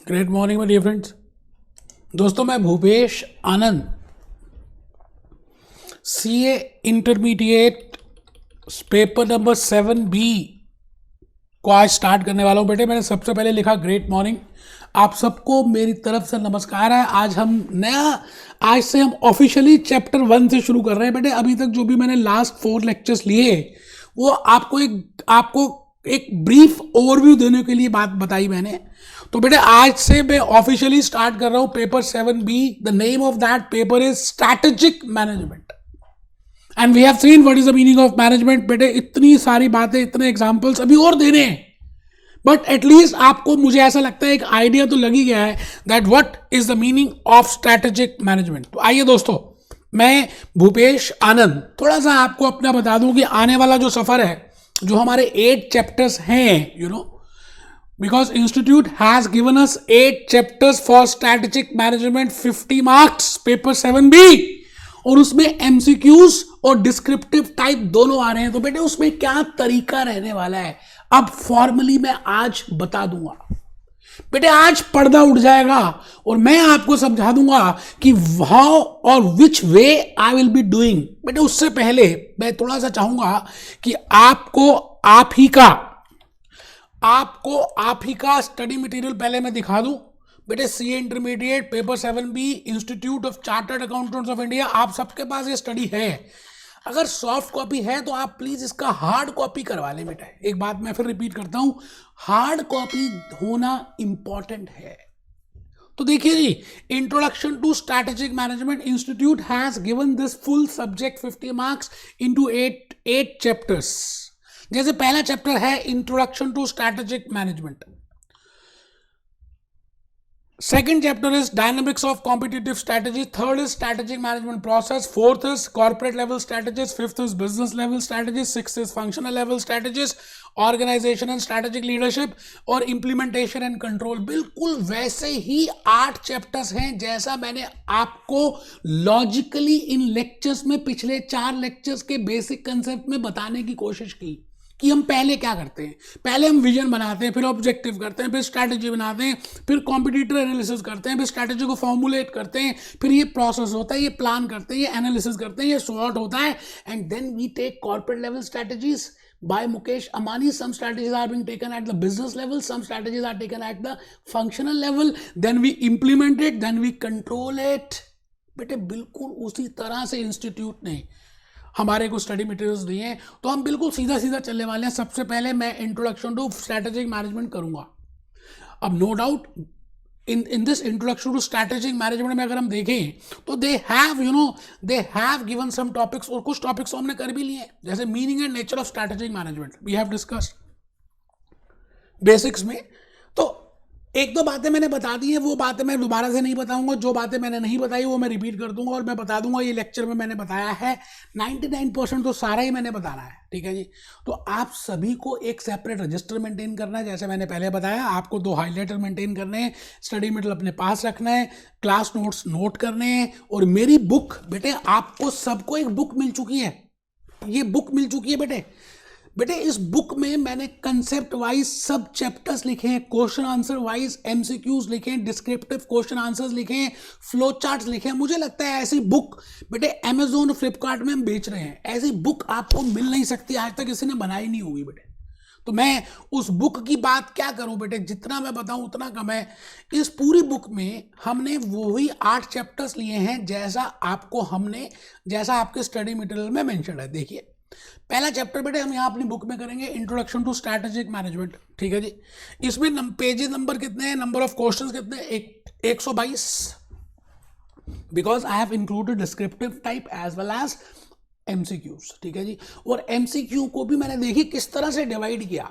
Great morning my dear friends. दोस्तों, मैं Bhupesh Anand CA intermediate paper number 7B को आज स्टार्ट करने वाला हूं। बेटे, मैंने सबसे पहले लिखा ग्रेट मॉर्निंग। आप सबको मेरी तरफ से नमस्कार है। आज से हम ऑफिशियली चैप्टर 1 से शुरू कर रहे हैं। बेटे, अभी तक जो भी मैंने लास्ट 4 लेक्चर्स लिए वो आपको एक ब्रीफ ओवरव्यू देने के लिए बात बताई मैंने। तो बेटे, आज से मैं ऑफिशियली स्टार्ट कर रहा हूं paper 7B। The name of that paper is strategic management and we have seen what is the meaning of management. बेटे, इतनी सारी बातें, इतने एग्जांपल्स अभी और देने हैं, बट एटलीस्ट आपको, मुझे ऐसा लगता है, एक आइडिया तो लग ही गया है that what is the meaning of strategic management. तो आइए दोस्तों, मैं भूपेश आनंद थोड़ा सा आपको अपना बता दूं कि आने वाला जो सफर है, जो हमारे 8 चैप्टर्स हैं, because institute has given us 8 chapters for strategic management, 50 marks paper 7B, और उसमें MCQs और डिस्क्रिप्टिव टाइप दोनों आ रहे हैं। तो बेटे, उसमें क्या तरीका रहने वाला है अब फॉर्मली मैं आज बता दूंगा। बेटे, आज पर्दा उठ जाएगा और मैं आपको समझा दूंगा कि हाउ और विच वे आई विल बी डूइंग। बेटे, उससे पहले मैं थोड़ा सा चाहूंगा कि आपको आप ही का स्टडी मटेरियल पहले मैं दिखा दूं। बेटे, CA intermediate paper 7B institute of chartered accountants of India, आप सबके पास ये स्टडी है। अगर सॉफ्ट कॉपी है तो आप प्लीज इसका हार्ड कॉपी करवा लें। बेटा, एक बात मैं फिर रिपीट करता हूं, हार्ड कॉपी होना इंपॉर्टेंट है। तो देखिए जी, introduction to strategic management institute has given this full subject 50 marks into 8 chapters. जैसे पहला चैप्टर है introduction to strategic management, second chapter is dynamics of competitive strategy, third is strategic management process, fourth is corporate level strategies, fifth is business level strategies, sixth is functional level strategies, organisation and strategic leadership और implementation and control. बिल्कुल वैसे ही 8 chapters हैं जैसा मैंने आपको logically इन lectures में, पिछले 4 lectures के बेसिक कंसेप्ट में बताने की कोशिश की कि हम पहले क्या करते हैं। पहले हम विजन बनाते हैं, फिर ऑब्जेक्टिव करते हैं, फिर स्ट्रैटेजी बनाते हैं, फिर कॉम्पिटिटर एनालिसिस करते हैं, फिर स्ट्रैटेजी को फॉर्मुलेट करते हैं, फिर ये प्रोसेस होता है, ये प्लान करते हैं, ये एनालिसिस करते हैं, ये सॉर्ट होता है, and then we take corporate level strategies by Mukesh Ambani. Some strategies are being taken at the business level, some strategies are taken at the functional level, then we implement it, then we control it. बेटे, बिल्कुल उसी तरह से institute ने हमारे को study materials दिए हैं, तो हम बिल्कुल सीधा सीधा चलने वाले हैं। सबसे पहले मैं इंट्रोडक्शन टू स्ट्रैटेजिक मैनेजमेंट करूंगा। अब no doubt in this introduction to strategic management में अगर हम देखें तो they have given some topics, और कुछ टॉपिक्स हमने कर भी लिए, जैसे meaning and nature of strategic management we have discussed basics में। तो 1-2 बातें मैंने बता दी हैं, वो बातें मैं दोबारा से नहीं बताऊंगा। जो बातें मैंने नहीं बताई वो मैं रिपीट कर दूंगा और मैं बता दूंगा ये लेक्चर में मैंने बताया है। 99% तो सारा ही मैंने बताना है, ठीक है जी। तो आप सभी को एक सेपरेट रजिस्टर मेंटेन करना है, जैसे मैंने पहले बताया। आपको 2 हाईलाइटर मेंटेन करने हैं, स्टडी मटेरियल अपने पास रखना है, क्लास नोट्स नोट करने हैं, और मेरी बुक, बेटे आपको सबको एक बुक मिल चुकी है, ये बुक मिल चुकी है बेटे। इस बुक में मैंने कंसेप्ट वाइज सब चैप्टर्स लिखे हैं, क्वेश्चन आंसर वाइज MCQs लिखे हैं, डिस्क्रिप्टिव क्वेश्चन आंसर्स लिखे हैं, फ्लो चार्ट्स लिखे हैं। मुझे लगता है ऐसी बुक बेटे अमेजोन और फ्लिपकार्ट में हम बेच रहे हैं, ऐसी बुक आपको मिल नहीं सकती, आज तक किसी ने बनाई नहीं होगी बेटे। तो मैं उस बुक की बात क्या करूं बेटे, जितना मैं बताऊं उतना कम है। इस पूरी बुक में हमने वही 8 चैप्टर्स लिए हैं जैसा आपके स्टडी मटेरियल में मेंशन है। देखिए, पहला चैप्टर बेटे हम यहाँ अपनी बुक में करेंगे, इंट्रोडक्शन टू स्ट्रैटेजिक मैनेजमेंट, ठीक है जी। इसमें पेजेस नंबर कितने हैं, नंबर ऑफ क्वेश्चंस कितने हैं, 122, because I have included descriptive type as well as MCQs, ठीक है जी। और MCQ को भी मैंने देखी किस तरह से डिवाइड किया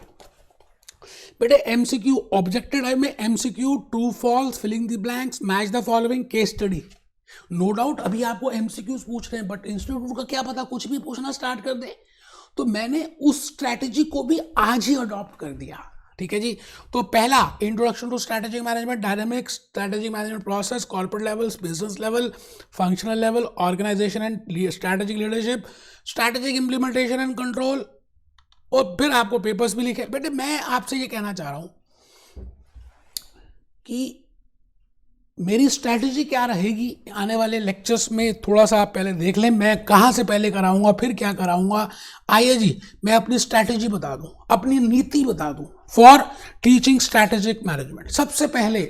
बेटे। MCQ ऑब्जेक्टिव टाइप में MCQ true false, filling the blanks, match the following, case study. No doubt अभी आपको MCQs पूछ रहे हैं, बट इंस्टीट्यूट का क्या पता कुछ भी पूछना स्टार्ट कर दे। तो मैंने उस स्ट्रैटेजी को भी आज ही अडॉप्ट कर दिया, ठीक है जी। तो पहला introduction to strategic management, dynamics, strategic management process, corporate levels, business level, functional level, organisation and strategic leadership, strategic implementation and control, और फिर आपको पेपर्स भी लिखे। बेटे, मैं आपसे ये कहना चाह रहा हूं कि मेरी स्ट्रैटेजी क्या रहेगी आने वाले लेक्चर्स में, थोड़ा सा आप पहले देख लें। मैं कहाँ से पहले कराऊंगा, फिर क्या कराऊंगा। आइए जी, मैं अपनी स्ट्रैटेजी बता दूं, अपनी नीति बता दूं फॉर टीचिंग स्ट्रैटेजिक मैनेजमेंट। सबसे पहले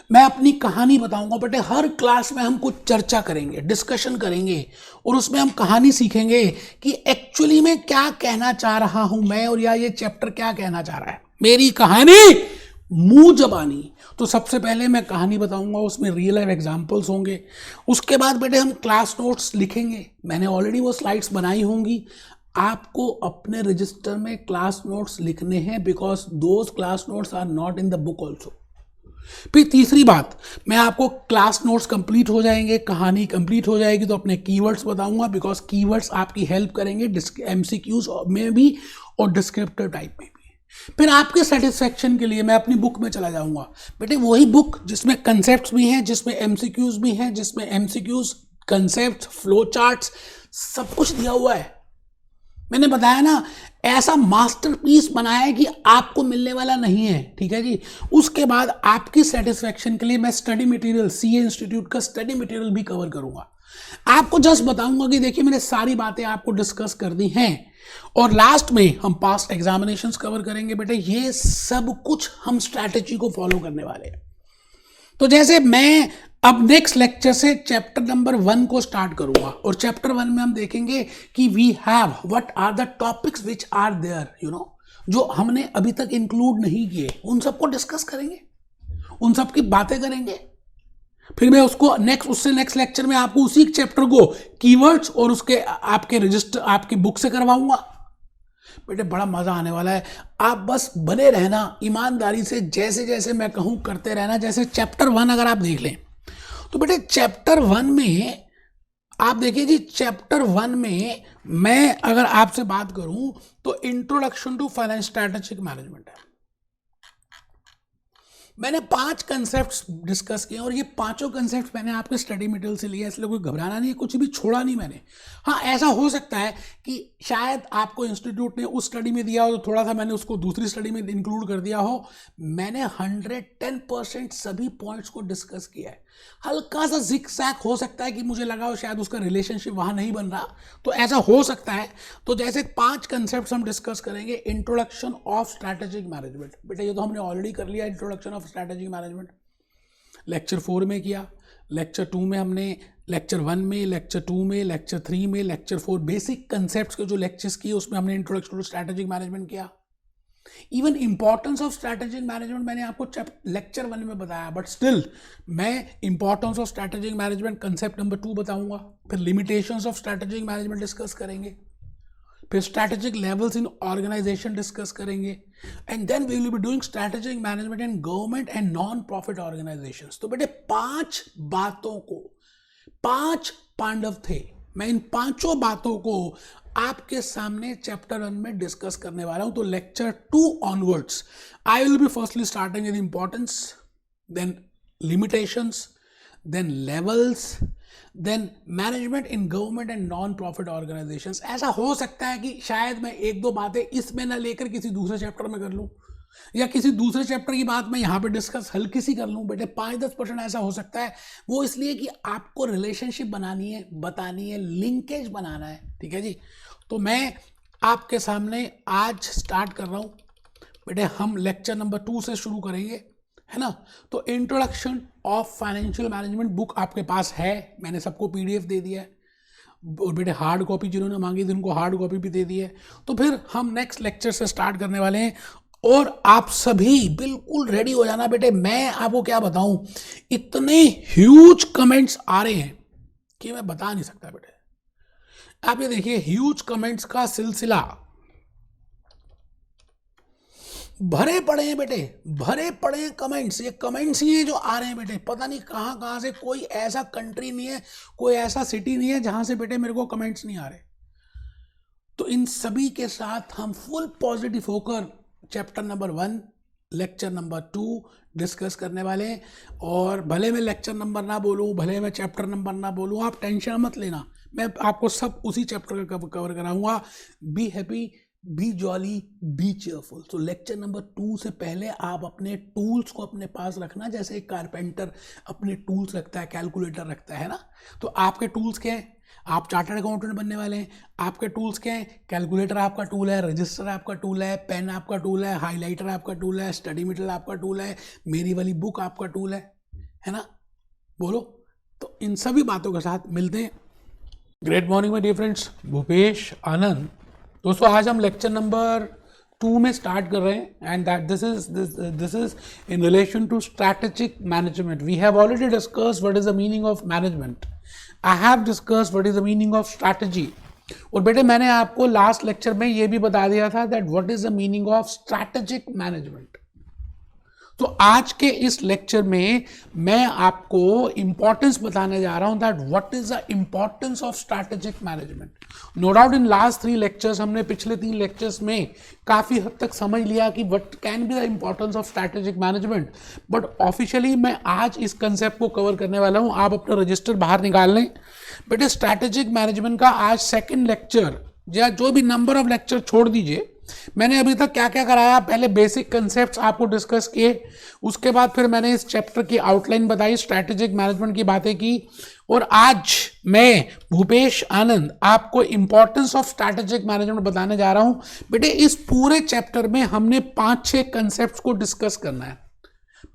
मैं अपनी कहानी बताऊंगा बेटे। हर क्लास में हम कुछ चर्चा करेंगे, डिस्कशन करेंगे, और उसमें हम कहानी सीखेंगे कि एक्चुअली में क्या कहना चाह रहा हूं मैं, और या ये चैप्टर क्या कहना चाह रहा है। मेरी कहानी मुंह जबानी। तो सबसे पहले मैं कहानी बताऊंगा, उसमें रियल लाइफ एग्जांपल्स होंगे। उसके बाद बेटे हम क्लास नोट्स लिखेंगे। मैंने ऑलरेडी वो स्लाइड्स बनाई होंगी। आपको अपने रजिस्टर में क्लास नोट्स लिखने हैं, because those class notes are not in the book also. फिर तीसरी बात, मैं आपको क्लास नोट्स कंप्लीट हो जाएंगे, कहानी कंप्लीट हो जाएगी तो अपने कीवर्ड्स बताऊंगा, बिकॉज कीवर्ड्स आपकी हेल्प करेंगे एमसीक्यूज में भी और डिस्क्रिप्टिव टाइप में भी। फिर आपके सेटिस्फेक्शन के लिए मैं अपनी बुक में चला जाऊंगा बेटे, वही बुक जिसमें कंसेप्ट्स भी हैं, जिसमें एमसीक्यूज भी हैं, जिसमें एमसीक्यूज, कंसेप्ट, फ्लो चार्ट्स, सब कुछ दिया हुआ है। मैंने बताया ना, ऐसा मास्टरपीस बनाया है कि आपको मिलने वाला नहीं है, ठीक है जी। उसके बाद आपकी सेटिस्फेक्शन के लिए मैं स्टडी मटेरियल, सीए इंस्टीट्यूट का स्टडी मटेरियल भी कवर करूंगा। आपको जस्ट बताऊंगा कि देखिए मैंने सारी बातें आपको डिस्कस कर दी हैं, और लास्ट में हम पास्ट एग्जामिनेशंस कवर करेंगे बेटे। ये सब कुछ हम स्ट्रैटेजी को फॉलो करने वाले हैं। तो जैसे मैं अब नेक्स्ट लेक्चर से चैप्टर नंबर 1 को स्टार्ट करूंगा, और चैप्टर 1 में हम देखेंगे कि we have what are the topics which are there, you know, जो हमने अभी तक इंक्लूड नहीं किए, उन सबको डिस्कस करेंगे, उन सब की बातें करेंगे। फिर मैं उसको उससे नेक्स्ट लेक्चर में आपको उसी चैप्टर को कीवर्ड्स और उसके आपके रजिस्टर, आपकी बुक से करवाऊंगा। बेटे बड़ा मजा आने वाला है। आप बस बने रहना ईमानदारी से, जैसे जैसे मैं कहूं करते रहना। जैसे चैप्टर 1 अगर आप देख लें तो बेटे चैप्टर 1 में आप देखिए जी, चैप्टर 1 में मैं अगर आपसे बात करूं तो introduction to finance strategic management है। मैंने 5 कंसेप्ट्स डिस्कस किए, और ये पांचों कंसेप्ट्स मैंने आपके स्टडी मटेरियल से लिए, इसलिए कोई घबराना नहीं है, कुछ भी छोड़ा नहीं मैंने। हाँ, ऐसा हो सकता है कि शायद आपको इंस्टीट्यूट ने उस स्टडी में दिया हो तो थोड़ा सा मैंने उसको दूसरी स्टडी में इंक्लूड कर दिया हो। मैंने 110% सभी पॉइंट्स को डिस्कस किया है। हल्का सा जिक सैक हो सकता है कि मुझे लगा हो शायद उसका रिलेशनशिप वहाँ नहीं बन रहा, तो ऐसा हो सकता है। तो जैसे 5 कंसेप्ट हम डिस्कस करेंगे। इंट्रोडक्शन ऑफ स्ट्रैटेजिक मैनेजमेंट, बेटा ये तो हमने ऑलरेडी कर लिया, introduction of strategic management lecture 4 में किया, लेक्चर 2 में हमने, लेक्चर 1 में, लेक्चर 2 में, लेक्चर 3 में, लेक्चर 4 बेसिक कंसेप्ट्स के जो लेक्चर्स किए उसमें हमने इंट्रोडक्शन टू स्ट्रैटेजिक मैनेजमेंट किया। Even importance of strategic management मैंने आपको लेक्चर 1 में बताया, बट स्टिल मैं importance of strategic management concept number 2 बताऊंगा। फिर limitations of strategic management discuss करेंगे, फिर strategic levels in organisation discuss करेंगे, and then we will be doing strategic management in government and non profit organisations. तो बेटे 5 बातों को, 5 पांडव थे, मैं इन 5 बातों को आपके सामने चैप्टर 1 में डिस्कस करने वाला हूं। तो lecture 2 onwards I will be firstly starting with importance, then limitations, then levels, then management in government and non profit organisations. ऐसा हो सकता है कि शायद मैं 1-2 बातें इसमें ना लेकर किसी दूसरे चैप्टर में कर लूं, या किसी दूसरे चैप्टर की बात मैं यहाँ पे डिस्कस हल्की सी कर लूँ। बेटे 5-10% ऐसा हो सकता है, वो इसलिए कि आपको रिलेशनशिप बनानी है, बतानी है, लिंकेज बनाना है, ठीक है जी। तो मैं आपके सामने आज स्टार्ट कर रहा हूँ बेटे, हम लेक्चर नंबर 2 से शुरू करेंगे, है ना। तो introduction of financial management book आपके पास है, मैंने सबको PDF दे दिया है, और बेटे हार्ड कॉपी जिन्होंने मांगी थी उनको हार्ड कॉपी भी दे दी है। तो फिर हम नेक्स्ट लेक्चर से स्टार्ट करने वाले हैं, और आप सभी बिल्कुल रेडी हो जाना बेटे। मैं आपको क्या बताऊं, इतने ह्यूज कमेंट्स आ रहे हैं कि मैं बता नहीं सकता बेटे। आप ये देखिए, ह्यूज कमेंट्स का सिलसिला भरे पड़े हैं बेटे, भरे पड़े हैं कमेंट्स। ये कमेंट्स ही हैं जो आ रहे हैं बेटे, पता नहीं कहाँ कहाँ से। कोई ऐसा कंट्री नहीं है, कोई ऐसा सिटी नहीं है जहां से बेटे मेरे को कमेंट्स नहीं आ रहे। तो इन सभी के साथ हम फुल पॉजिटिव होकर chapter number 1, lecture number 2 discuss करने वाले हैं। और भले मैं लेक्चर नंबर ना बोलूँ, भले मैं चैप्टर नंबर ना बोलूँ, आप टेंशन मत लेना, मैं आपको सब उसी चैप्टर का कवर कराऊंगा। B happy, be jolly, B cheerful. तो लेक्चर नंबर 2 से पहले आप अपने टूल्स को अपने पास रखना, जैसे एक कारपेंटर अपने टूल्स रखता है, कैलकुलेटर रखता है ना। तो आपके टूल्स क्या हैं? आप चार्टर्ड अकाउंटेंट बनने वाले हैं, आपके टूल्स क्या हैं? कैलकुलेटर आपका टूल है, रजिस्टर आपका टूल है, पेन आपका टूल है, हाईलाइटर आपका टूल है, स्टडी मटेरियल आपका टूल है, मेरी वाली बुक आपका टूल है ना? बोलो। तो इन सभी बातों के साथ मिलते हैं। Great morning my dear friends, Bhupesh Anand. दोस्तों आज हम लेक्चर नंबर 2 में स्टार्ट कर रहे हैं and that this is in relation to strategic management. We have already discussed what is the meaning of management. I have discussed what is the meaning of strategy. और बेटे मैंने आपको last lecture में ये भी बता दिया था that what is the meaning of strategic management. तो आज के इस लेक्चर में मैं आपको इंपॉर्टेंस बताने जा रहा हूं that what is the importance of strategic management. No doubt in last 3 lectures हमने पिछले 3 लेक्चर्स में काफी हद तक समझ लिया कि what can be the importance of strategic management, but officially मैं आज इस कंसेप्ट को कवर करने वाला हूं। आप अपना रजिस्टर बाहर निकाल लें बेटे। स्ट्रैटेजिक मैनेजमेंट का आज सेकेंड लेक्चर, या जो भी नंबर ऑफ लेक्चर छोड़ दीजिए, मैंने अभी तक क्या क्या कराया। पहले बेसिक कंसेप्ट्स आपको डिस्कस किए, उसके बाद फिर मैंने इस चैप्टर की आउटलाइन बताई, स्ट्रैटेजिक मैनेजमेंट की बातें की, और आज मैं भूपेश आनंद आपको इंपॉर्टेंस ऑफ स्ट्रैटेजिक मैनेजमेंट बताने जा रहा हूं। बेटे इस पूरे चैप्टर में हमने 5-6 कंसेप्ट्स को डिस्कस करना है।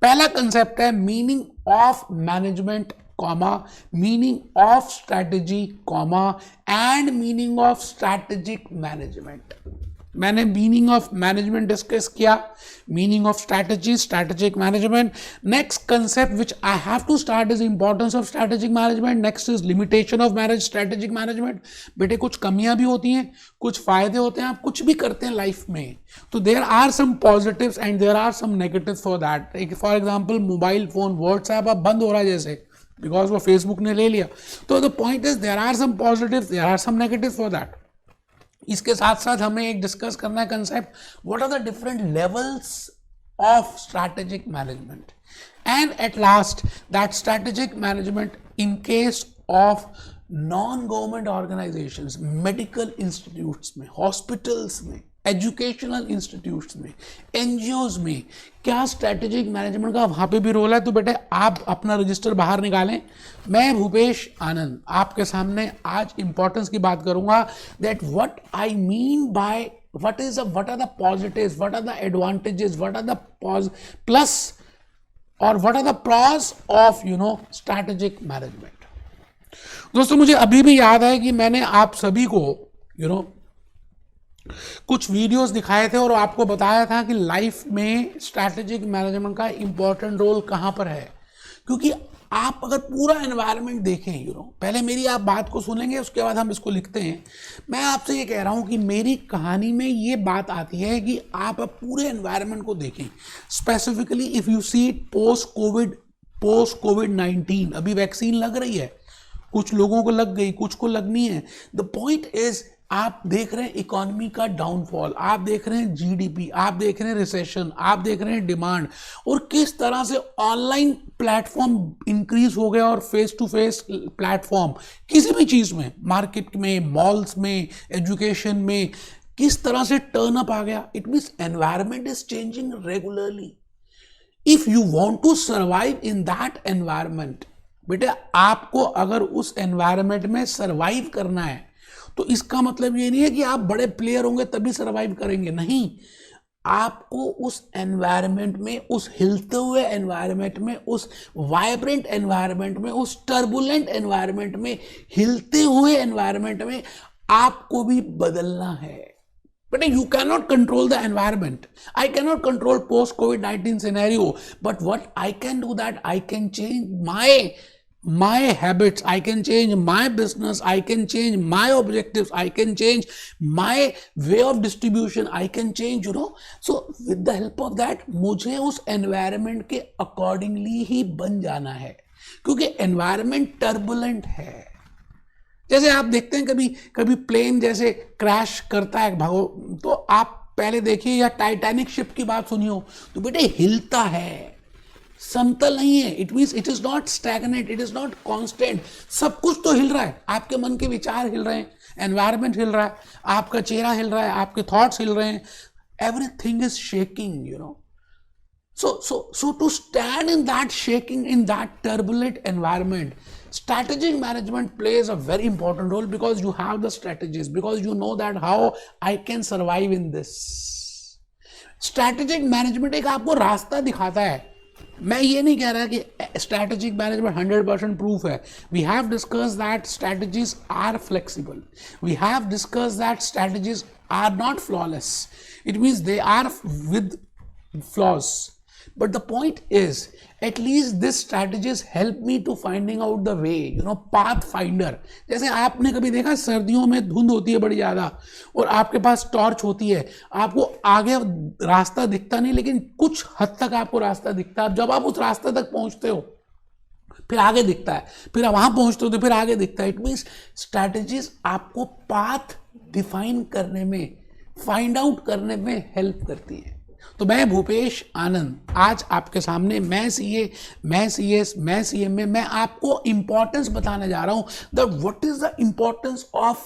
पहला कंसेप्ट है meaning of management, comma meaning of strategy, comma and meaning of strategic management. मैंने मीनिंग ऑफ मैनेजमेंट डिस्कस किया, meaning of strategy, strategic management. Next concept which I have to start is importance of strategic management. Next is limitation of manage strategic management. बेटे कुछ कमियां भी होती हैं, कुछ फायदे होते हैं, आप कुछ भी करते हैं लाइफ में तो there are some positives and there are some negatives for that. For example mobile phone, WhatsApp अब बंद हो रहा है जैसे, बिकॉज वो फेसबुक ने ले लिया। तो the point is there are some positives, there are some negatives for that. इसके साथ साथ हमें एक डिस्कस करना है concept what are the different levels of strategic management, and at last that strategic management in case of non government organisations, medical institutes में, hospitals में, educational institutes में, एनजीओज में क्या स्ट्रैटेजिक मैनेजमेंट का वहां पे भी रोल है। तो बेटे आप अपना रजिस्टर बाहर निकालें। मैं भूपेश आनंद आपके सामने आज इंपॉर्टेंस की बात करूंगा that what I mean by what are the positives, what are the advantages, what are the plus or what are the pros of strategic management। दोस्तों मुझे अभी भी याद है कि मैंने आप सभी को कुछ वीडियोस दिखाए थे और आपको बताया था कि लाइफ में स्ट्रैटेजिक मैनेजमेंट का इंपॉर्टेंट रोल कहां पर है। क्योंकि आप अगर पूरा एनवायरनमेंट देखें, पहले मेरी आप बात को सुनेंगे, उसके बाद हम इसको लिखते हैं। मैं आपसे ये कह रहा हूं कि मेरी कहानी में ये बात आती है कि आप अब पूरे एनवायरनमेंट को देखें। Specifically if you see post कोविड-19, अभी वैक्सीन लग रही है, कुछ लोगों को लग गई, कुछ को लगनी है। द पॉइंट इज आप देख रहे हैं इकोनॉमी का डाउनफॉल, आप देख रहे हैं जीडीपी, आप देख रहे हैं रिसेशन, आप देख रहे हैं डिमांड, और किस तरह से ऑनलाइन प्लेटफॉर्म इंक्रीज हो गया और फेस टू फेस प्लेटफॉर्म किसी भी चीज में, मार्केट में, मॉल्स में, एजुकेशन में किस तरह से टर्न अप आ गया। It means environment is changing regularly. If you want to survive in that environment, बेटे आपको अगर उस एनवायरनमेंट में सर्वाइव करना है तो इसका मतलब ये नहीं है कि आप बड़े प्लेयर होंगे तभी सर्वाइव करेंगे, नहीं। आपको उस एनवायरनमेंट में, उस हिलते हुए एनवायरनमेंट में, उस वाइब्रेंट एनवायरनमेंट में, उस टर्बुलेंट एनवायरनमेंट में, हिलते हुए एनवायरनमेंट में आपको भी बदलना है। But you cannot control the environment. I cannot control post-COVID-19 scenario. But what I can do that I can change my habits. I can change my business. I can change my objectives. I can change my way of distribution. I can change, So with the help of that, मुझे उस environment के accordingly ही बन जाना है, क्योंकि environment turbulent है। जैसे आप देखते हैं कभी प्लेन जैसे क्रैश करता है भागो, तो आप पहले देखिए, या टाइटैनिक शिप की बात सुनियो, तो बेटे हिलता है, समतल नहीं है, it means it is not stagnate, it is not constant. सब कुछ तो हिल रहा है, आपके मन के विचार हिल रहे हैं, एनवायरमेंट हिल रहा है, आपका चेहरा हिल रहा है, आपके थॉट्स हिल रहे हैं, everything is shaking, you know. So to stand in that shaking, in that turbulent environment, strategic management plays a very important role, because you have the strategies, because you know that how I can survive in this. Strategic management एक आपको रास्ता दिखाता है। मैं ये नहीं कह रहा कि strategic management 100% proof है। We have discussed that strategies are flexible. We have discussed that strategies are not flawless. It means they are with flaws. But the point is, at least this strategies help me to finding out the way, you know, pathfinder. जैसे आपने कभी देखा सर्दियों में धुंध होती है बड़ी ज़्यादा और आपके पास टॉर्च होती है, आपको आगे रास्ता दिखता नहीं, लेकिन कुछ हद तक आपको रास्ता दिखता है। जब आप उस रास्ते तक पहुंचते हो फिर आगे दिखता है, फिर आप वहाँ पहुंचते हो तो फिर आगे दिखता है। इट मीन्स स्ट्रैटेजीज आपको पाथ डिफाइन करने में, फाइंड आउट करने में हेल्प करती है। तो मैं भूपेश आनंद आज आपके सामने, मैं सीए, मैं सीएस, मैं सीएमए, मैं आपको इंपॉर्टेंस बताने जा रहा हूं that what is the importance of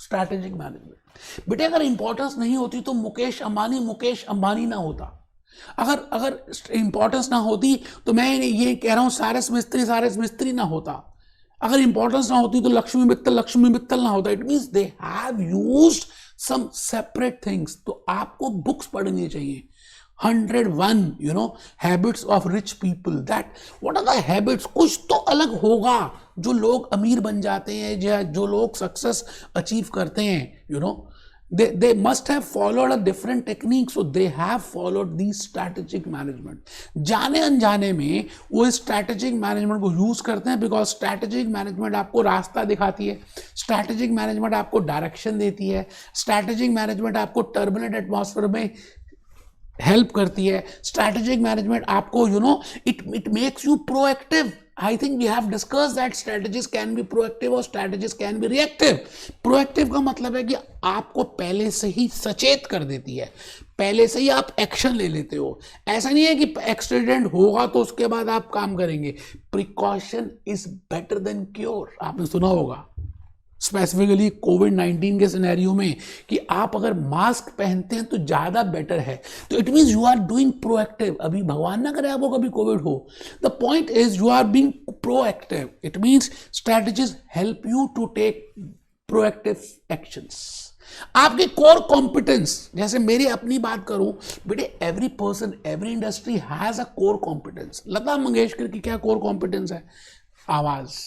strategic management. बेटे अगर इंपॉर्टेंस नहीं होती तो मुकेश अंबानी ना होता। अगर इंपॉर्टेंस ना होती तो मैं ये कह रहा हूं सारस मिस्त्री ना होता। अगर इंपॉर्टेंस ना होती तो लक्ष्मी मित्तल ना होता। It means they have used some separate things. तो आपको बुक्स पढ़नी चाहिए। 101 you know habits of rich people, that what are the habits, कुछ तो अलग होगा जो लोग अमीर बन जाते हैं, जो लोग सक्सेस अचीव करते हैं, you know they must have followed a different technique, so they have followed these strategic management। जाने अनजाने में वो स्ट्रैटेजिक मैनेजमेंट को यूज करते हैं, बिकॉज स्ट्रैटेजिक मैनेजमेंट आपको रास्ता दिखाती है, स्ट्रैटेजिक मैनेजमेंट आपको डायरेक्शन देती है, स्ट्रैटेजिक मैनेजमेंट आपको टर्बुलेंट एटमॉस्फेयर में हेल्प करती है, स्ट्रैटेजिक मैनेजमेंट आपको you know it makes you proactive. I think we have discuss that strategies can be proactive और strategies can be reactive. Proactive का मतलब है कि आपको पहले से ही सचेत कर देती है, पहले से ही आप एक्शन ले लेते हो। ऐसा नहीं है कि एक्सीडेंट होगा तो उसके बाद आप काम करेंगे। Precaution is better than cure, आपने सुना होगा स्पेसिफिकली कोविड-19 के सिनेरियो में कि आप अगर मास्क पहनते हैं तो ज़्यादा बेटर है। तो it means you are doing proactive. अभी भगवान ना करे आपको कभी कोविड हो। The point is you are being proactive. It means strategies help you to take proactive actions. आपके कोर कॉम्पिटेंस, जैसे मेरी अपनी बात करूं बेटे, every person, every industry has a core competence. Lata Mangeshkar की क्या कोर कॉम्पिटेंस है? आवाज़।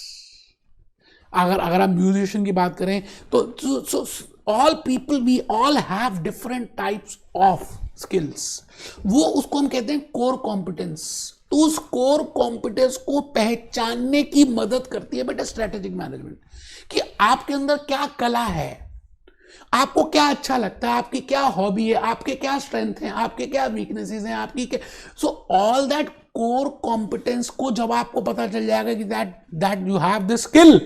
अगर आप म्यूजिशियन की बात करें तो all people, we all have different types of skills. वो उसको हम कहते हैं कोर कॉम्पिटेंस। तो उस कोर कॉम्पिटेंस को पहचानने की मदद करती है बेटा स्ट्रेटेजिक मैनेजमेंट, कि आपके अंदर क्या कला है, आपको क्या अच्छा लगता है, आपकी क्या हॉबी है, आपके क्या स्ट्रेंथ हैं, आपके क्या वीकनेसेस हैं, आपकी क्या। So all that core competence को जब आपको पता चल जाएगा कि that you have the skill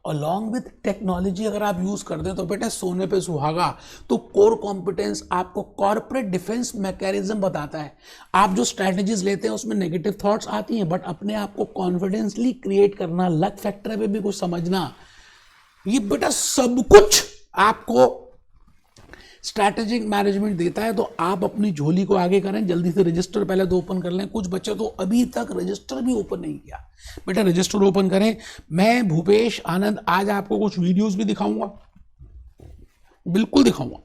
along with technology, अगर आप यूज कर दें तो बेटा सोने पे सुहागा। तो कोर कॉम्पिटेंस आपको कॉर्पोरेट डिफेंस मैकेनिज्म बताता है। आप जो स्ट्रैटेजीज लेते हैं उसमें नेगेटिव थॉट्स आती हैं, बट अपने आप को कॉन्फिडेंसली क्रिएट करना, लक फैक्टर पे भी कुछ समझना, ये बेटा सब कुछ आपको स्ट्रैटेजिक मैनेजमेंट देता है। तो आप अपनी झोली को आगे करें, जल्दी से रजिस्टर पहले तो ओपन कर लें। कुछ बच्चे तो अभी तक रजिस्टर भी ओपन नहीं किया, बेटा रजिस्टर ओपन करें। मैं भूपेश आनंद आज आपको कुछ वीडियोस भी दिखाऊंगा, बिल्कुल दिखाऊंगा,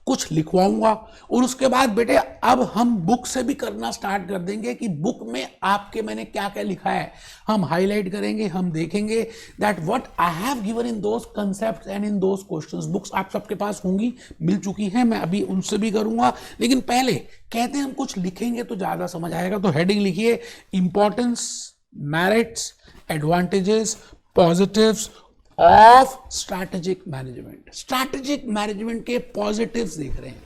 कुछ लिखवाऊंगा, और उसके बाद बेटे अब हम बुक से भी करना स्टार्ट कर देंगे कि बुक में आपके मैंने क्या क्या लिखा है हम हाईलाइट करेंगे। हम देखेंगे that what I have given in those concepts and in those questions. Books आप सबके पास होंगी, मिल चुकी हैं, मैं अभी उनसे भी करूंगा। लेकिन पहले कहते हैं हम कुछ लिखेंगे तो ज़्यादा समझ आएगा। तो हेडिंग लिखिए, importance, merits, advantages, positives of strategic management. Strategic management के पॉजिटिव्स देख रहे हैं,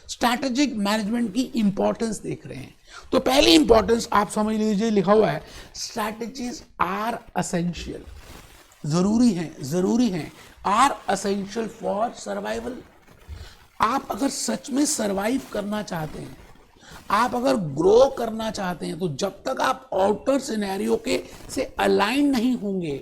स्ट्रैटेजिक मैनेजमेंट की इंपॉर्टेंस देख रहे हैं। तो पहली इंपॉर्टेंस आप समझ लीजिए, लिखा हुआ है स्ट्रैटेजीज आर असेंशियल, जरूरी हैं, आर असेंशियल फॉर सर्वाइवल। आप अगर सच में सर्वाइव करना चाहते हैं, आप अगर ग्रो करना चाहते हैं तो जब तक आप आउटर सिनेरियो के से अलाइन नहीं होंगे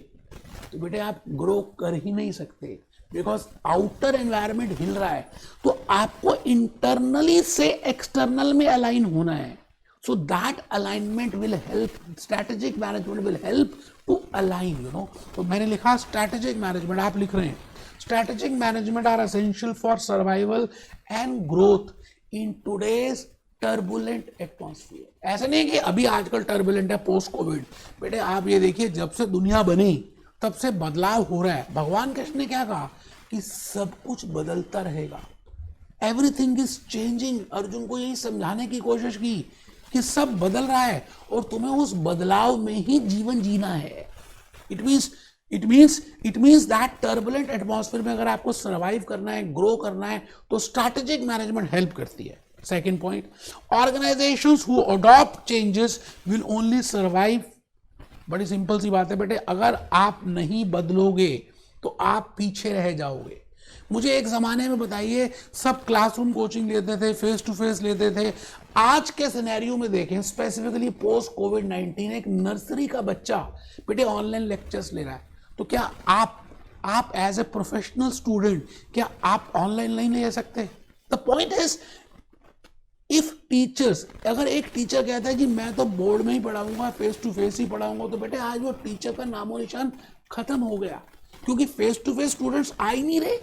तो बेटे आप ग्रो कर ही नहीं सकते, बिकॉज आउटर एनवायरनमेंट हिल रहा है, तो आपको इंटरनली से एक्सटर्नल में अलाइन होना है. So that alignment will help, strategic management will help to align, you know. तो मैंने लिखा strategic management, आप लिख रहे हैं strategic management are essential for survival and growth in today's turbulent atmosphere. ऐसा नहीं है कि अभी आजकल turbulent है पोस्ट कोविड. बेटे आप ये देखिए, जब से दुनिया बनी तब से बदलाव हो रहा है. भगवान कृष्ण ने क्या कहा कि सब कुछ बदलता रहेगा. Everything is changing. अर्जुन को यही समझाने की कोशिश की कि सब बदल रहा है और तुम्हें उस बदलाव में ही जीवन जीना है. It means that turbulent atmosphere में अगर आपको सर्वाइव करना है, ग्रो करना है, तो स्ट्रैटेजिक मैनेजमेंट हेल्प करती है. Second point, organisations who adopt changes will only survive. बड़ी सिंपल सी बात है बेटे, अगर आप नहीं बदलोगे तो आप पीछे रह जाओगे. मुझे एक ज़माने में बताइए, सब क्लासरूम कोचिंग लेते थे, फेस टू फेस लेते थे. आज के सिनेरियो में देखें, स्पेसिफिकली पोस्ट कोविड-19, एक नर्सरी का बच्चा बेटे ऑनलाइन लेक्चर्स ले रहा है. तो क्या आप एज ए प्रोफेशनल स्टूडेंट क्या आप ऑनलाइन नहीं ले सकते? The point is, if teachers, अगर एक टीचर कहता है कि मैं तो बोर्ड में ही पढ़ाऊंगा, फेस टू फेस ही पढ़ाऊंगा, तो बेटे आज वो टीचर का नामो निशान खत्म हो गया, क्योंकि फेस टू फेस स्टूडेंट्स आ ही नहीं रहे.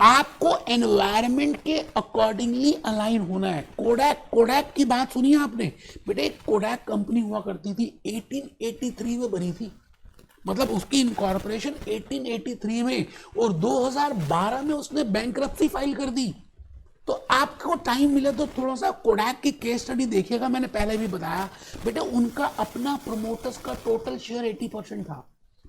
आपको एनवायरनमेंट के अकॉर्डिंगली अलाइन होना है. कोडैक की बात सुनी है आपने? बेटे कोडैक कंपनी हुआ करती थी, 1883 में बनी थी. मतलब उसकी इनकॉर्पोरेशन 1883 में, और 2012 में उसने बैंकरप्सी फाइल कर दी. तो आपको टाइम मिले तो थोड़ा सा कोडैक की केस स्टडी देखिएगा. मैंने पहले भी बताया बेटे, उनका अपना प्रोमोटर्स का टोटल शेयर 80% था,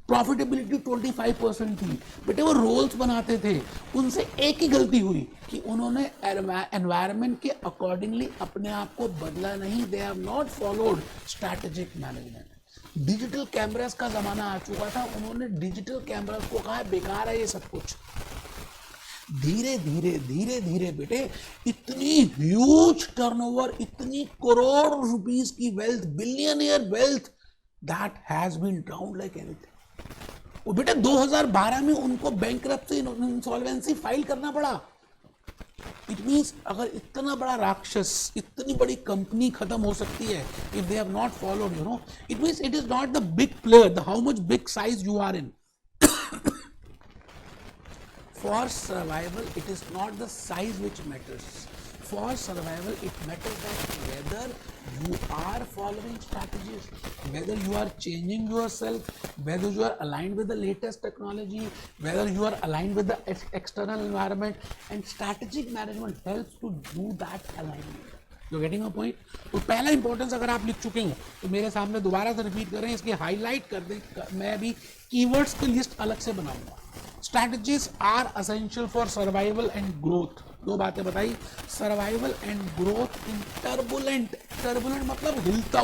प्रॉफिटेबिलिटी 25% थी. बेटे वो रोल्स बनाते थे. उनसे एक ही गलती हुई कि उन्होंने एनवायरनमेंट के अकॉर्डिंगली अपने आप को बदला नहीं. दे have not followed strategic management. Digital cameras का जमाना आ चुका था, उन्होंने डिजिटल कैमरास को कहा बेकार है ये सब कुछ. धीरे धीरे बेटे इतनी ह्यूज टर्नओवर, इतनी करोड़ रुपीस की wealth, billionaire wealth, that has been drowned like anything. वो बेटा 2012 में उनको बैंकरप्सी, इंसॉल्वेंसी फाइल करना पड़ा. इट मीन्स अगर इतना बड़ा राक्षस, इतनी बड़ी कंपनी खत्म हो सकती है if they have not followed, you know, it means it is not the big player, how much big size you are in. For survival, it is not the size which matters. For survival, it matters that whether you are following strategies, whether you are changing yourself, whether you are aligned with the latest technology, whether you are aligned with the external environment, and strategic management helps to do that alignment. You're getting my point? तो पहला importance अगर आप लिख चुके हो तो मेरे सामने दोबारा से रिपीट करें, इसकी हाईलाइट कर दें. मैं अभी कीवर्ड्स की लिस्ट अलग से बनाऊंगा. Strategies are essential for survival and growth. दो बातें बताई, survival and growth in turbulent. Turbulent मतलब हिलता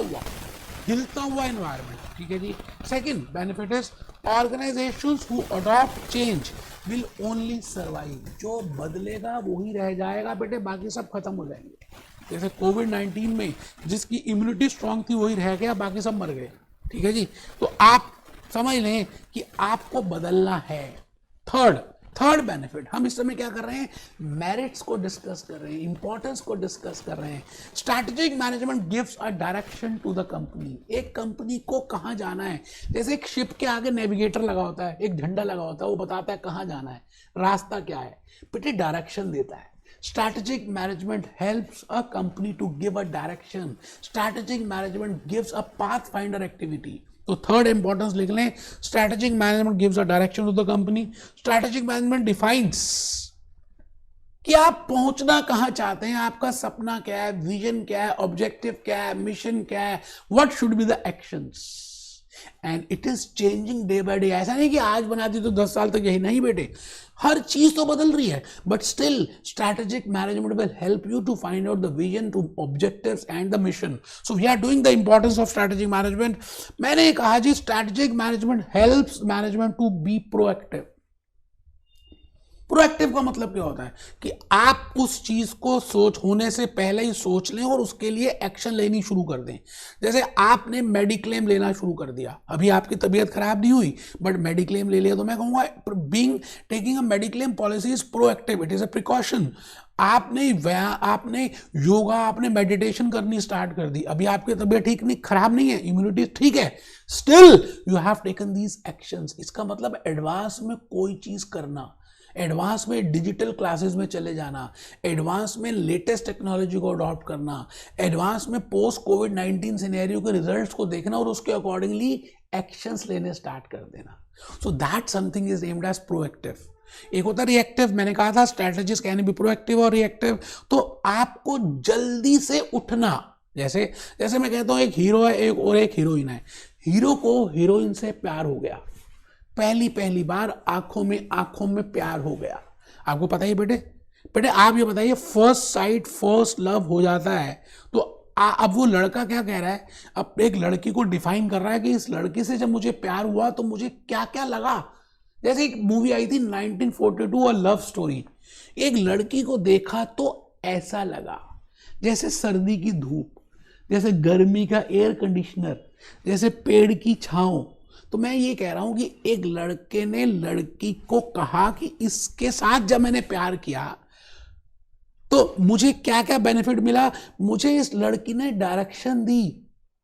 हुआ एनवायरनमेंट. ठीक है जी. Second benefit is organisations who adopt change will only survive. जो बदलेगा वो ही रह जाएगा बेटे, बाकी सब खत्म हो जाएंगे. जैसे कोविड-19 में जिसकी इम्यूनिटी स्ट्रांग थी वही रह गया, बाकी सब मर गए. ठीक है जी. तो आप समझ लें कि आपको बदलना है. थर्ड बेनिफिट, हम इस समय क्या कर रहे हैं, मेरिट्स को डिस्कस कर रहे हैं, इंपॉर्टेंस को डिस्कस कर रहे हैं. Strategic management gives a direction to the company. एक कंपनी को कहाँ जाना है, जैसे एक शिप के आगे नेविगेटर लगा होता है, एक झंडा लगा होता है, वो बताता है कहाँ जाना है, रास्ता क्या है, बेटे डायरेक्शन देता है. Strategic management helps a company to give a direction. Strategic management gives a pathfinder activity. तो थर्ड इंपॉर्टेंस लिख लें, strategic management gives a direction to the company. Strategic management defines कि आप पहुंचना कहां चाहते हैं, आपका सपना क्या है, विजन क्या है, ऑब्जेक्टिव क्या है, मिशन क्या है, what should be the actions. And it is changing day by day. ऐसा नहीं कि आज बना दी तो 10 साल तक यही, नहीं बेटे, हर चीज तो बदल रही है. But still strategic management will help you to find out the vision, to objectives and the mission. So we are doing the importance of strategic management. मैंने कहा जी strategic management helps management to be proactive. Proactive का मतलब क्या होता है कि आप उस चीज को होने से पहले ही सोच लें और उसके लिए एक्शन लेनी शुरू कर दें। जैसे आपने मेडिक्लेम लेना शुरू कर दिया, अभी आपकी तबीयत खराब नहीं हुई बट मेडिक्लेम ले लिया, तो मैं कहूंगा taking a mediclaim policy is proactive, it is a precaution. आपने योगा, आपने मेडिटेशन करनी स्टार्ट कर दी, अभी आपकी तबीयत ठीक नहीं, खराब नहीं है, इम्यूनिटी ठीक है, still you have taken these actions. इसका मतलब एडवांस में कोई चीज करना, एडवांस में डिजिटल क्लासेस में चले जाना, एडवांस में लेटेस्ट टेक्नोलॉजी को अडॉप्ट करना, एडवांस में पोस्ट कोविड-19 सिनेरियो के रिजल्ट्स को देखना और उसके अकॉर्डिंगली एक्शंस लेने स्टार्ट कर देना। So that something is named as proactive. एक होता है रिएक्टिव, मैंने कहा था स्ट्रेटजीज कैन बी प्रोएक्टिव और रिएक्टिव। तो आपको जल्दी से उठना, जैसे जैसे मैं कहता हूं एक हीरो है एक हीरोइन है, हीरो को हीरोइन से प्यार हो गया, पहली बार आंखों में प्यार हो गया। आपको पता ही बेटे आप ये बताइए, फर्स्ट साइट फर्स्ट लव हो जाता है तो अब वो लड़का क्या कह रहा है, अब एक लड़की को डिफाइन कर रहा है कि इस लड़की से जब मुझे प्यार हुआ तो मुझे क्या क्या लगा। जैसे एक मूवी आई थी 1942 अ लव स्टोरी, एक लड़की को देखा तो ऐसा लगा जैसे सर्दी की धूप, जैसे गर्मी का एयर कंडीशनर, जैसे पेड़ की छांव। तो मैं ये कह रहा हूं कि एक लड़के ने लड़की को कहा कि इसके साथ जब मैंने प्यार किया तो मुझे क्या क्या बेनिफिट मिला। मुझे इस लड़की ने डायरेक्शन दी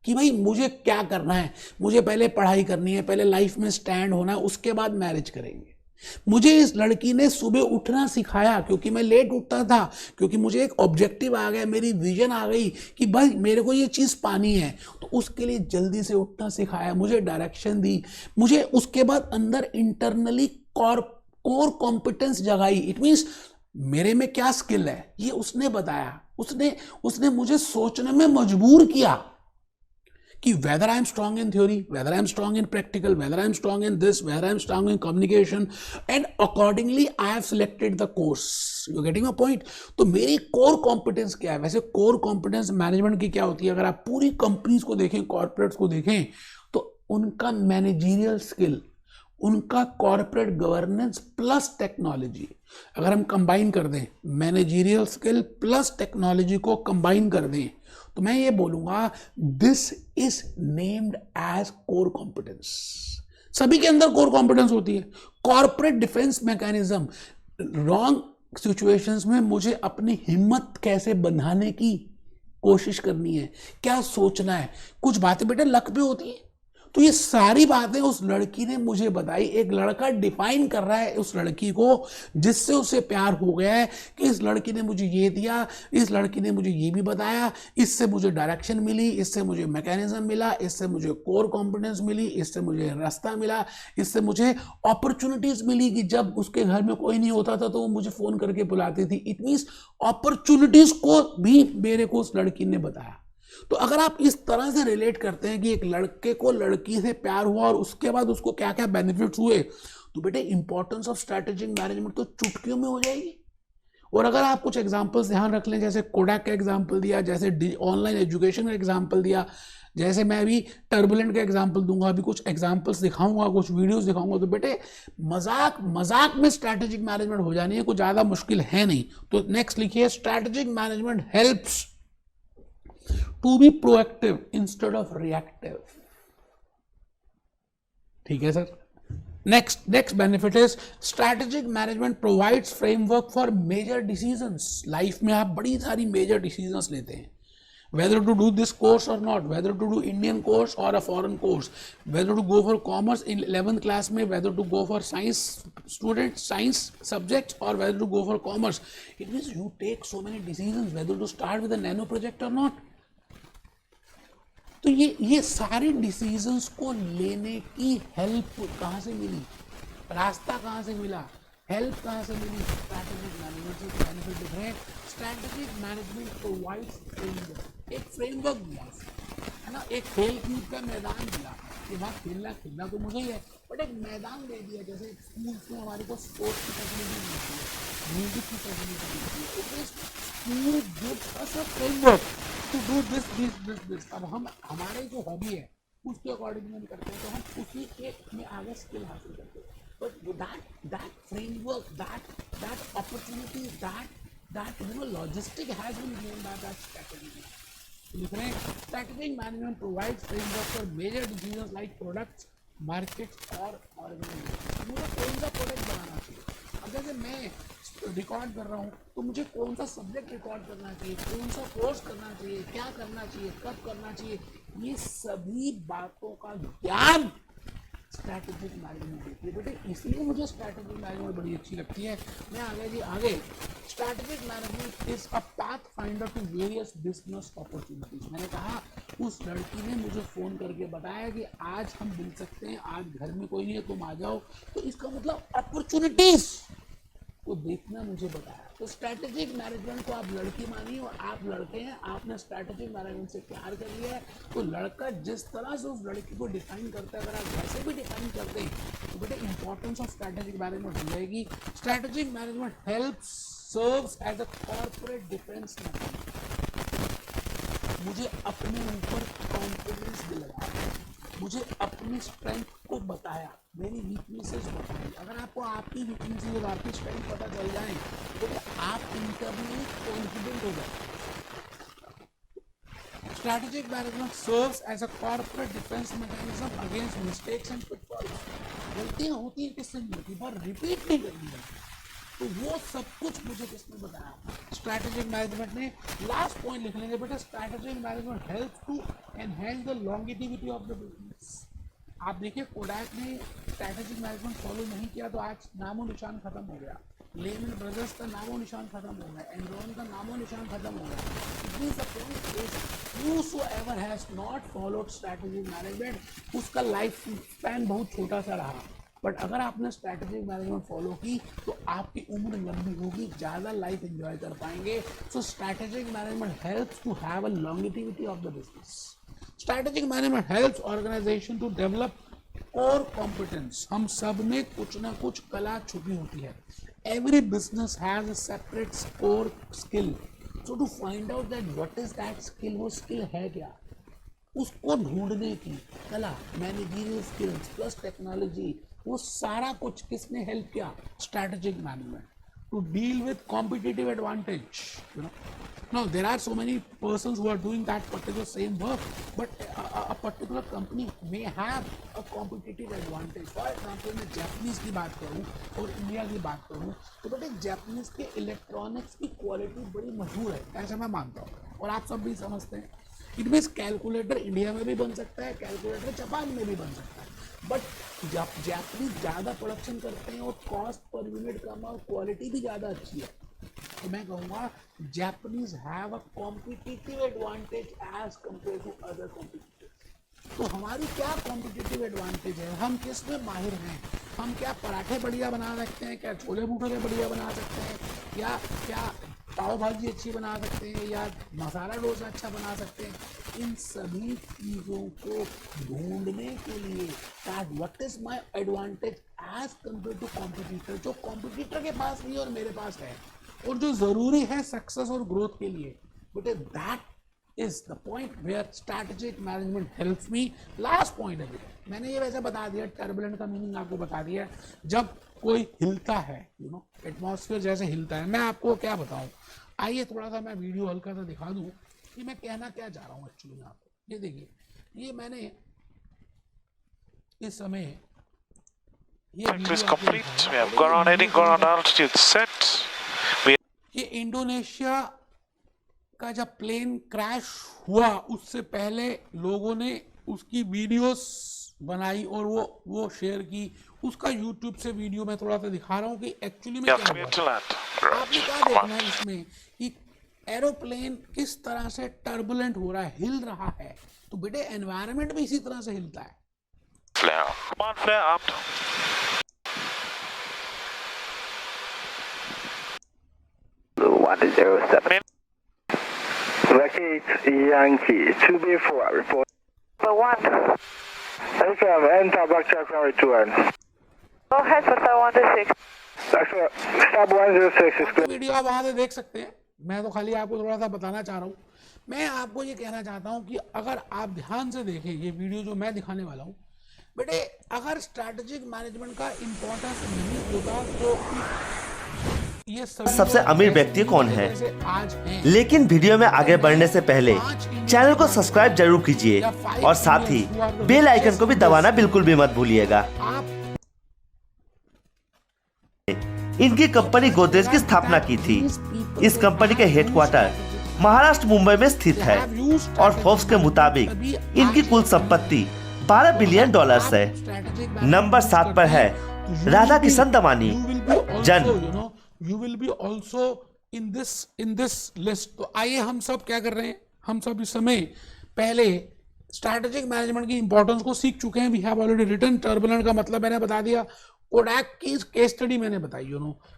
कि भाई मुझे क्या करना है, मुझे पहले पढ़ाई करनी है, पहले लाइफ में स्टैंड होना है, उसके बाद मैरिज करेंगे। मुझे इस लड़की ने सुबह उठना सिखाया, क्योंकि मैं लेट उठता था, क्योंकि मुझे एक ऑब्जेक्टिव आ गया, मेरी विजन आ गई कि भाई मेरे को ये चीज़ पानी है, तो उसके लिए जल्दी से उठना सिखाया, मुझे डायरेक्शन दी। मुझे उसके बाद अंदर इंटरनली कोर कॉम्पिटेंस जगाई। इट मीन्स मेरे में क्या स्किल है ये उसने बताया, उसने मुझे सोचने में मजबूर किया कि whether I am strong in theory, whether I am strong in practical, whether I am strong in this, whether I am strong in communication, and accordingly I have selected the course. You getting my point? तो मेरी core competence क्या है? वैसे core competence management की क्या होती है? अगर आप पूरी companies को देखें, corporates को देखें, तो उनका managerial skill, उनका कॉर्पोरेट गवर्नेंस प्लस टेक्नोलॉजी, अगर हम कंबाइन कर दें, मैनेजरियल स्किल प्लस टेक्नोलॉजी को कंबाइन कर दें, तो मैं ये बोलूंगा this is named as core competence. सभी के अंदर कोर कॉम्पिटेंस होती है। Corporate defence mechanism, wrong situations में मुझे अपनी हिम्मत कैसे बंधाने की कोशिश करनी है, क्या सोचना है। कुछ बातें बेटा लक पे होती है, तो ये सारी बातें उस लड़की ने मुझे बताई। एक लड़का डिफाइन कर रहा है उस लड़की को जिससे उसे प्यार हो गया है कि इस लड़की ने मुझे ये दिया, इस लड़की ने मुझे ये भी बताया, इससे मुझे डायरेक्शन मिली, इससे मुझे मैकेनिज्म मिला, इससे मुझे कोर कॉम्पिटेंस मिली, इससे मुझे रास्ता मिला, इससे मुझे अपॉर्चुनिटीज मिली कि जब उसके घर में कोई नहीं होता था तो वो मुझे फोन करके बुलाती थी। इट मीन्स अपॉर्चुनिटीज को भी मेरे को उस लड़की ने बताया। तो अगर आप इस तरह से रिलेट करते हैं कि एक लड़के को लड़की से प्यार हुआ और उसके बाद उसको क्या क्या बेनिफिट्स हुए, तो बेटे इंपॉर्टेंस ऑफ स्ट्रैटेजिक मैनेजमेंट तो चुटकियों में हो जाएगी। और अगर आप कुछ एग्जांपल्स ध्यान रख लें, जैसे कोडैक का एग्जांपल दिया, जैसे ऑनलाइन एजुकेशन का एग्जांपल दिया, जैसे मैं अभी टर्बुलेंट का एग्जांपल दूंगा, अभी कुछ एग्जांपल्स दिखाऊंगा, कुछ वीडियोस दिखाऊंगा, तो बेटे मजाक में स्ट्रैटेजिक मैनेजमेंट हो जानी है, कुछ ज़्यादा मुश्किल है नहीं। तो नेक्स्ट लिखिए, strategic management helps to be proactive instead of reactive। ठीक है sir. next benefit is strategic management provides framework for major decisions। Life में आप बड़ी सारी major decisions लेते हैं, whether to do this course or not, whether to do Indian course or a foreign course, whether to go for commerce in 11th class में, whether to go for science student science subjects or whether to go for commerce। It means you take so many decisions whether to start with a nano project or not। तो ये सारे decisions को लेने की help कहाँ से मिली, रास्ता कहाँ से मिला, हेल्प कहाँ से मिली? स्ट्रैटेजिक मैनेजमेंट से बेनिफिट दिख रहे हैं। स्ट्रैटेजिक मैनेजमेंट प्रोवाइड्स फ्रेमवर्क, एक फ्रेमवर्क दिया है ना, एक खेल कूद का मैदान दिया कि वहाँ खेलना तो मुझे ही है, बट एक मैदान दे दिया। जैसे स्कूल में हमारे को स्पोर्ट्स की फैसिलिटी मिलती है, म्यूजिक की फैसिलिटी मिलती है, it means school gives us a framework to do this. अब हम हमारे जो हॉबी है उसके अकॉर्डिंग हम करते हैं, तो हम उसी के में आगे स्किल हासिल करते हैं। but that framework, that opportunity, that logistic has been given by that strategy. लिख रहे हैं strategic management provides framework for major decisions like products, markets और organization. मुझे कौन सा प्रोडक्ट बनाना चाहिए, अब जैसे मैं रिकॉर्ड कर रहा हूँ तो मुझे कौन सा सब्जेक्ट रिकॉर्ड करना चाहिए, कौन सा कोर्स करना चाहिए, क्या करना चाहिए, कब करना चाहिए, ये सभी बातों का ज्ञान स्ट्रैटेजिक मैनेजमेंट देती है बेटे, इसलिए मुझे स्ट्रैटेजिक मैनेजमेंट बड़ी अच्छी लगती है। मैं आगे जी आगे, strategic management is a pathfinder to various business opportunities. मैंने कहा उस लड़की ने मुझे फ़ोन करके बताया कि आज हम मिल सकते हैं, आज घर में कोई नहीं है, तुम आ जाओ, तो इसका मतलब अपॉर्चुनिटीज को देखना मुझे बताया। तो स्ट्रैटेजिक मैनेजमेंट को आप लड़की मानिए और आप लड़के हैं, आपने स्ट्रैटेजिक मैनेजमेंट से प्यार कर लिया है, तो लड़का जिस तरह से उस लड़की को डिफाइन करता है, अगर आप वैसे भी डिफाइन करते हैं तो बेटे इंपॉर्टेंस ऑफ स्ट्रैटेजिक मैनेजमेंट हो जाएगी। Strategic management helps serves as a corporate defence mechanism. मुझे अपने ऊपर कॉन्फिडेंस दिलाया, मुझे अपनी स्ट्रेंथ को बताया, मेरी वीकनेसेस बताई। अगर आपको आपकी वीकनेसेस और आपकी स्ट्रेंथ पता चल जाए तो आप इंटरनली कॉन्फिडेंट हो जाए। Strategic management serves as a corporate defence mechanism against mistakes and pitfalls. गलतियां होती हैं, किससे नहीं होती, पर रिपीट नहीं करनी है, तो वो सब कुछ मुझे किसने बताया, स्ट्रैटेजिक मैनेजमेंट ने। लास्ट पॉइंट लिख लेंगे बेटा, strategic management help to enhance the longevity of the business. आप देखिए कोडैक ने स्ट्रैटेजिक मैनेजमेंट फॉलो नहीं किया तो आज नामो निशान खत्म हो गया, लेमन ब्रदर्स का नामो निशान खत्म हो गया, एनरॉन का नामो निशान खत्म हो गया। Whosoever has not followed strategic management उसका लाइफ स्पैन बहुत छोटा सा रहा, बट अगर आपने स्ट्रैटेजिक मैनेजमेंट फॉलो की तो आपकी उम्र लंबी होगी, ज़्यादा लाइफ एंजॉय कर पाएंगे। So strategic management helps to have a longevity of the business. Strategic management helps organisation to develop core competence. हम सब में कुछ ना कुछ कला छुपी होती है। Every business has a separate core skill, so to find out that what is that skill, वो स्किल है क्या, उसको ढूंढने की कला, मैनेजरियल स्किल्स प्लस टेक्नोलॉजी, वो सारा कुछ किसने हेल्प किया, strategic management. To deal with competitive advantage, you know, now there are so many persons who are doing that particular same work, but a particular company may have a competitive advantage. For example, मैं Japanese की बात करूँ और India की बात करूँ तो बेटे जापानीज के इलेक्ट्रॉनिक्स की क्वालिटी बड़ी मशहूर है, ऐसा मैं मानता हूँ और आप सब भी समझते हैं। इट मीन्स कैलकुलेटर इंडिया में भी बन सकता है, कैलकुलेटर जापान में भी बन सकता है, बट जापानीज ज़्यादा प्रोडक्शन करते हैं और कॉस्ट पर यूनिट कम और क्वालिटी भी ज़्यादा अच्छी है। तो मैं कहूँगा Japanese have a competitive advantage as compare to other competitors. तो हमारी क्या कॉम्पिटिटिव एडवांटेज है, हम किस में माहिर हैं, हम क्या पराठे बढ़िया बना सकते हैं, क्या छोले भटूरे बढ़िया बना सकते हैं, या क्या पाव भाजी अच्छी बना सकते हैं, या मसाला डोसा अच्छा बना सकते हैं। इन सभी चीज़ों को ढूंढने के लिए that what is my advantage as compare to competitor, जो कॉम्पिटिटर के पास नहीं और मेरे पास है, और जो ज़रूरी है सक्सेस और ग्रोथ के लिए, but that is the point where strategic management helps me. Last point है, मैंने ये वैसे बता दिया, टर्बुलेंट का मीनिंग आपको बता दिया, जब कोई हिलता है, यू नो, एटमॉस्फेयर जैसे हिलता है। मैं आपको क्या बताऊं, आइए थोड़ा सा मैं वीडियो हल्का सा दिखा दूं कि मैं कहना क्या चाह रहा हूँ एक्चुअली यहाँ पे। ये देखिए, ये मैंने इस समय ये इंडोनेशिया का जब प्लेन क्रैश हुआ उससे पहले लोगों ने उसकी वीडियोस बनाई और वो शेयर की, उसका यूट्यूब से वीडियो मैं थोड़ा सा दिखा रहा हूँ कि एक्चुअली में क्या हुआ। आपने क्या देखना है इसमें कि एरोप्लेन किस तरह से टर्बुलेंट हो रहा है, हिल रहा है, तो बेटे एनवायरनमेंट भी इसी तरह से हिलता है। Yankee 2B4 report. Number 1. FM, enter back to runway 21. Go ahead for 126. Stop 106 is clear. Video आप वहाँ से देख सकते हैं, मैं तो खाली आपको थोड़ा सा बताना चाह रहा हूँ। मैं आपको ये कहना चाहता हूँ कि अगर आप ध्यान से देखें ये वीडियो जो मैं दिखाने वाला हूँ, बेटे अगर स्ट्रैटेजिक मैनेजमेंट का इंपॉर्टेंस नहीं होता तो ये सबसे अमीर व्यक्ति कौन है? आज हैं। लेकिन वीडियो में आगे बढ़ने से पहले चैनल को सब्सक्राइब जरूर कीजिए और साथ ही बेल आइकन को भी दबाना बिल्कुल भी मत भूलिएगा। आप इनकी कंपनी गोदरेज की स्थापना की थी। इस कंपनी के हेडक्वार्टर महाराष्ट्र मुंबई में स्थित है और फोर्ब्स के मुताबिक इनकी कुल संपत्ति $12 बिलियन है। नंबर 7 पर है राधा किशन दमानी। जन्म you will be also in this list. तो आइए हम सब क्या कर रहे हैं, हम सब इस समय पहले स्ट्रैटेजिक मैनेजमेंट की इंपॉर्टेंस को सीख चुके हैं। We have already written. Turbulent का मतलब मैंने बता दिया। कोडैक की केस स्टडी मैंने बताई।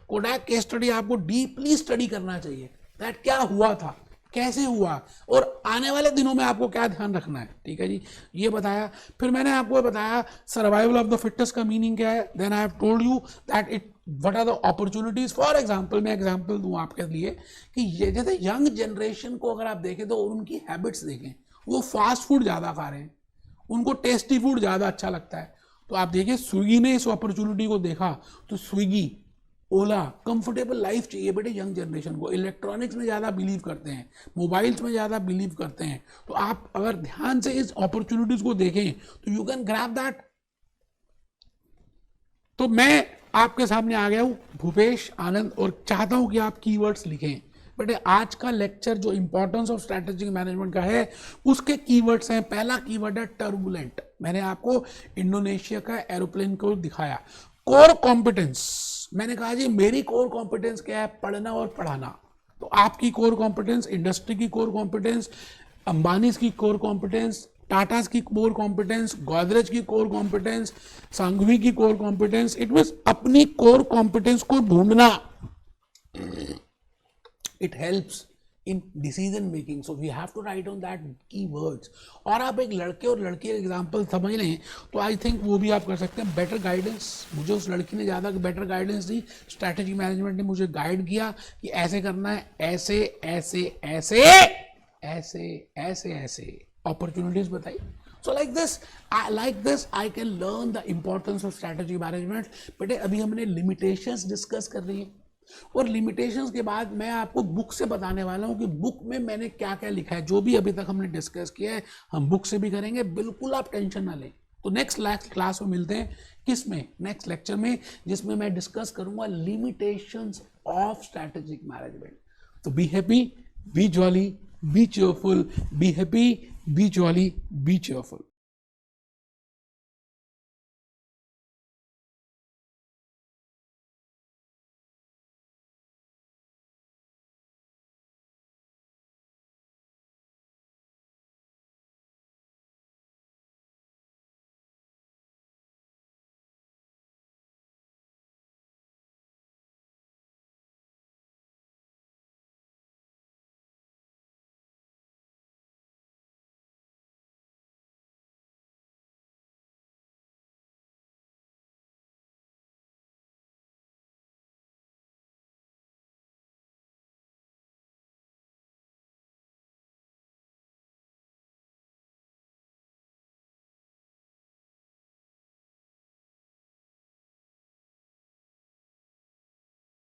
कोडैक केस स्टडी आपको डीपली स्टडी करना चाहिए। दैट क्या हुआ था, कैसे हुआ और आने वाले दिनों में आपको क्या ध्यान रखना है। ठीक है जी, ये बताया। फिर मैंने आपको बताया सर्वाइवल ऑफ द फिटेस्ट का मीनिंग क्या है। Then I have told you that it what are the opportunities. For example मैं एग्जांपल दूं आपके लिए कि ये जैसे यंग जनरेशन को अगर आप देखें तो उनकी हैबिट्स देखें, वो फास्ट फूड ज़्यादा खा रहे हैं, उनको टेस्टी फूड ज़्यादा अच्छा लगता है। तो आप देखिए स्विगी ने इस अपॉर्चुनिटी को देखा तो स्विगी, ओला, कंफर्टेबल लाइफ चाहिए बेटे यंग जनरेशन को। इलेक्ट्रॉनिक्स में ज़्यादा बिलीव करते हैं, मोबाइल्स में ज़्यादा बिलीव करते हैं। तो आप अगर ध्यान से इस अपॉर्चुनिटीज को देखें तो यू कैन ग्रैब दैट। तो मैं आपके सामने आ गया हूँ भूपेश आनंद और चाहता हूँ कि आप कीवर्ड्स लिखें। बेटे आज का लेक्चर जो इंपॉर्टेंस ऑफ स्ट्रैटेजिक मैनेजमेंट का है उसके कीवर्ड्स हैं। पहला कीवर्ड है टर्बुलेंट। मैंने आपको इंडोनेशिया का एरोप्लेन को दिखाया। कोर कॉम्पिटेंस, मैंने कहा जी मेरी कोर कॉम्पिटेंस क्या है, पढ़ना और पढ़ाना। तो आपकी कोर कॉम्पिटेंस, इंडस्ट्री की कोर कॉम्पिटेंस, अंबानीज की कोर कॉम्पिटेंस, टाटास की कोर कॉम्पिटेंस, गोदरेज की कोर कॉम्पिटेंस, सांघवी की कोर कॉम्पिटेंस। इट मींस अपनी कोर कॉम्पिटेंस को ढूंढना। It helps in decision making. So we have to write on that keywords. और आप एक लड़के और लड़की का एग्जांपल समझ लें तो आई थिंक वो भी आप कर सकते हैं। बेटर गाइडेंस, मुझे उस लड़की ने ज़्यादा बेटर गाइडेंस दी। स्ट्रैटेजिक मैनेजमेंट ने मुझे गाइड किया कि ऐसे करना है, ऐसे ऐसे ऐसे ऐसे ऐसे ऐसे अपॉर्चुनिटीज बताई। So like this I can learn the importance of strategy management. बेटे अभी हमने लिमिटेशंस डिस्कस कर रही है और लिमिटेशंस के बाद मैं आपको बुक से बताने वाला हूं कि बुक में मैंने क्या क्या लिखा है। जो भी अभी तक हमने डिस्कस किया है हम बुक से भी करेंगे, बिल्कुल आप टेंशन ना लें। तो नेक्स्ट क्लास में मिलते हैं, किस में, नेक्स्ट लेक्चर में, जिसमें मैं डिस्कस करूंगा लिमिटेशंस ऑफ स्ट्रैटेजिक मैनेजमेंट। तो be happy, be jolly, be cheerful, be happy, be jolly, be cheerful.